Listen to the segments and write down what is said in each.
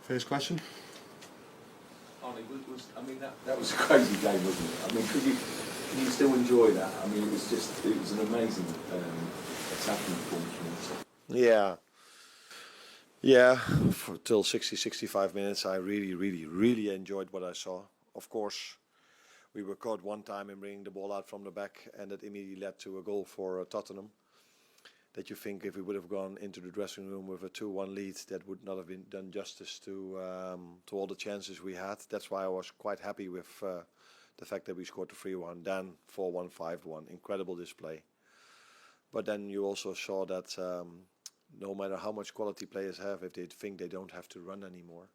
First question. Arne, I mean, that was a crazy game, wasn't it? I mean, can you still enjoy that? I mean, it was an amazing attacking performance. Yeah, till 60, 65 minutes, I really enjoyed what I saw. Of course, we were caught one time in bringing the ball out from the back, and that immediately led to a goal for Tottenham. That you think if we would have gone into the dressing room with a 2-1 lead, that would not have been done justice to all the chances we had. That's why I was quite happy with the fact that we scored the 3-1, then 4-1, 5-1. Incredible display. But then you also saw that no matter how much quality players have, if they think they don't have to run anymore,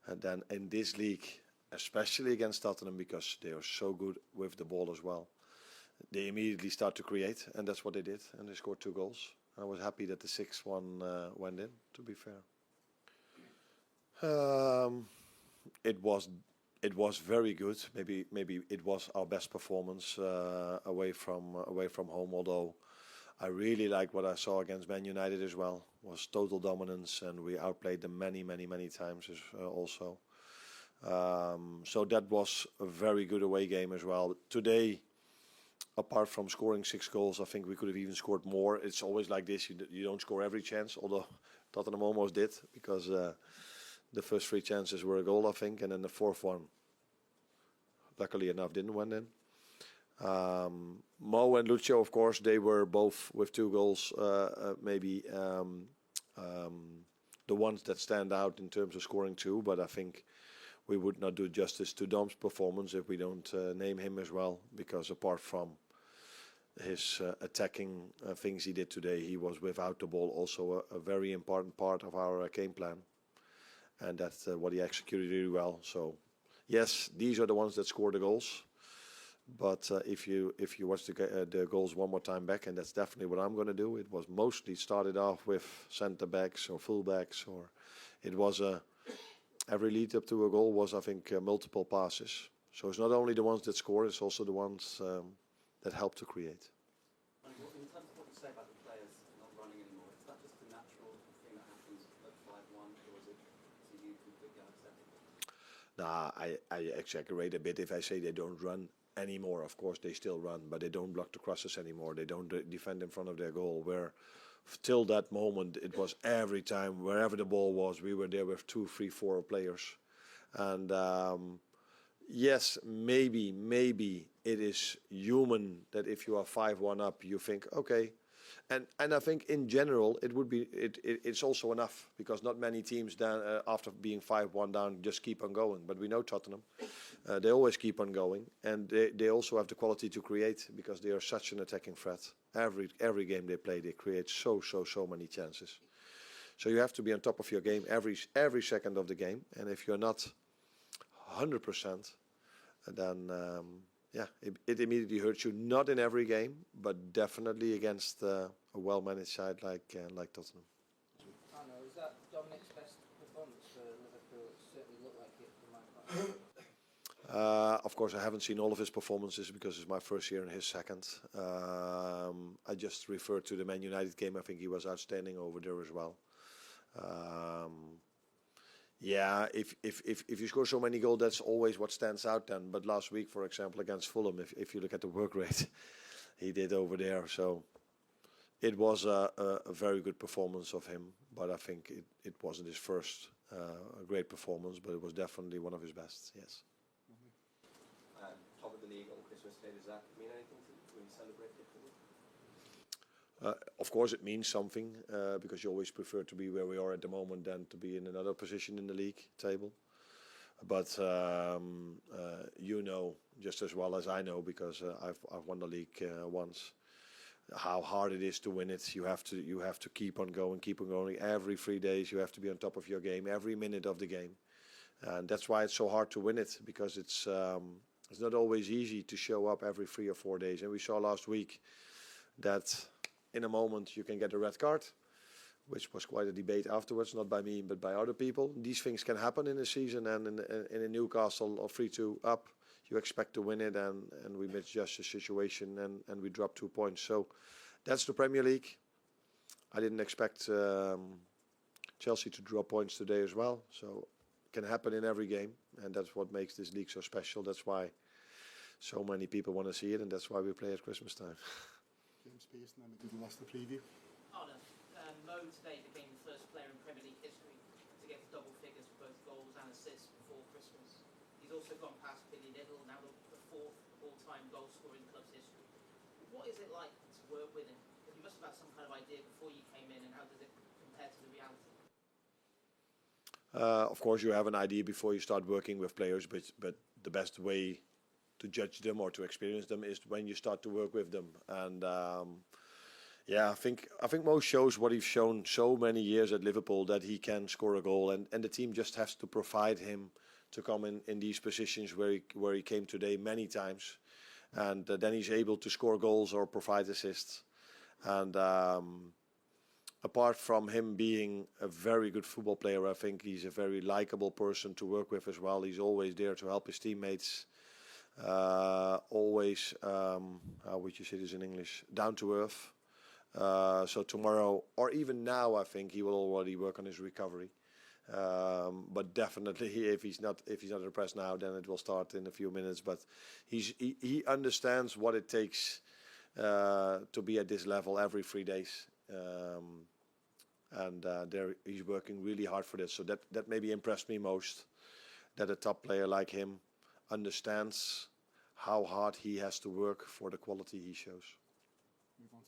and then in this league, especially against Tottenham, because they are so good with the ball as well, they immediately start to create, and that's what they did, and they scored 2 goals. I was happy that the 6-1 went in, to be fair. It was very good. Maybe it was our best performance away from home, although I really liked what I saw against Man United as well. It was total dominance, and we outplayed them many times also. So that was a very good away game as well. Today, apart from scoring 6 goals, I think we could have even scored more. It's always like this. You don't score every chance, although Tottenham almost did, because the first 3 chances were a goal, I think, and then the 4th one, luckily enough, didn't went in. Mo and Lucio, of course, they were both with 2 goals, maybe the ones that stand out in terms of scoring 2, but I think we would not do justice to Dom's performance if we don't name him as well, because apart from his attacking things he did today, he was without the ball also a very important part of our game plan, and that's what he executed really well. So yes, these are the ones that score the goals, but if you watch the goals one more time back, and that's definitely what I'm going to do, it was mostly started off with centre backs or full backs, or it was every lead up to a goal was, I think, multiple passes. So it's not only the ones that score, it's also the ones that help to create. In terms of what you say about the players not running anymore, is that just a natural thing that happens at 5-1, or is it to you completely unacceptable? Nah, I exaggerate a bit if I say they don't run anymore. Of course, they still run, but they don't block the crosses anymore. They don't defend in front of their goal, where till that moment, it was every time, wherever the ball was, we were there with 2, 3, 4 players. And yes, maybe it is human that if you are 5-1 up, you think, okay. And I think in general, it's also enough, because not many teams down, after being 5-1 down just keep on going. But we know Tottenham, they always keep on going, and they also have the quality to create, because they are such an attacking threat. Every game they play, they create so many chances. So you have to be on top of your game every second of the game, and if you're not 100%, then it immediately hurts you. Not in every game, but definitely against a well-managed side like Tottenham. I know, is that Dominic's best performance for Liverpool? It certainly looked like it from my point of view. Of course, I haven't seen all of his performances because it's my first year and his second. I just referred to the Man United game. I think he was outstanding over there as well. Yeah, if you score so many goals, that's always what stands out then. But last week, for example, against Fulham, if you look at the work rate he did over there, so it was a very good performance of him. But I think it wasn't his first great performance, but it was definitely one of his best, yes. Top of the league on Christmas Day, does that mean anything when you celebrate differently? Of course, it means something, because you always prefer to be where we are at the moment than to be in another position in the league table. But you know just as well as I know, because I've won the league once, how hard it is to win it. You have to keep on going. Every 3 days you have to be on top of your game, every minute of the game, and that's why it's so hard to win it, because it's not always easy to show up every 3 or 4 days. And we saw last week that in a moment you can get a red card, which was quite a debate afterwards, not by me but by other people. These things can happen in a season, and in a Newcastle or 3-2 up, you expect to win it, and we misjudged the situation, and we dropped 2 points. So that's the Premier League. I didn't expect Chelsea to draw points today as well. So it can happen in every game, and that's what makes this league so special. That's why so many people want to see it, and that's why we play at Christmas time. James Pearson, and we did the last preview. Arne, Mo today became the first player in Premier League history to get double figures for both goals and assists before Christmas. He's also gone past Billy Liddell, now the fourth all-time goal scorer in the club's history. What is it like to work with him? Because you must have had some kind of idea before you came in, and how does it compare to the reality? Of course, you have an idea before you start working with players, but the best way to judge them or to experience them is when you start to work with them. And yeah, I think Mo shows what he's shown so many years at Liverpool, that he can score a goal, and the team just has to provide him to come in these positions where he came today many times, and then he's able to score goals or provide assists. And apart from him being a very good football player, I think he's a very likable person to work with as well. He's always there to help his teammates. Always, how would you say this in English? Down to earth. So tomorrow, or even now, I think he will already work on his recovery. But definitely, if he's not depressed now, then it will start in a few minutes. But he understands what it takes to be at this level every 3 days. And he's working really hard for this. So that maybe impressed me most, that a top player like him understands how hard he has to work for the quality he shows.